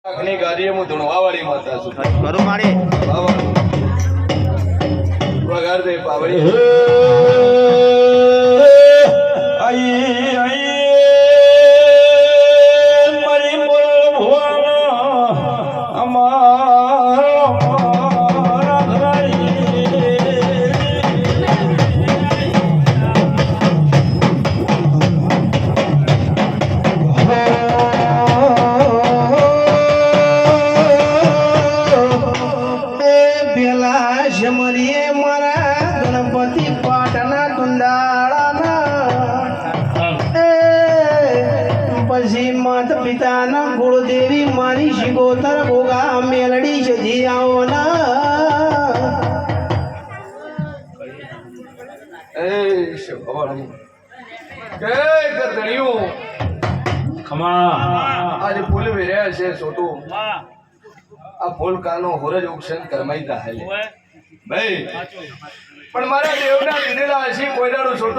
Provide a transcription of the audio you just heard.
ઘણી ગાડીએ હું ધૂણવાવાળી માતા છું. કરું મારે વગાડ દે પાવડી. મારી ભુવન અમારા ગણપતિ પાટના કુંડાળાના પછી માત પિતાના ગુરુદેવી મારી શિગોતર ગોગા મેલડી સજી આવોના એ શિવવાળી. કે ગરદણિયું ખમા આજે ફૂલ વેર્યા છે છોટું. આ ફૂલ કાનો હોરજ ઓપ્શન કરમાઈ દાહે ભાઈ પણ મારા દેવના દીધેલા હશે કોઈ દાડો છોટું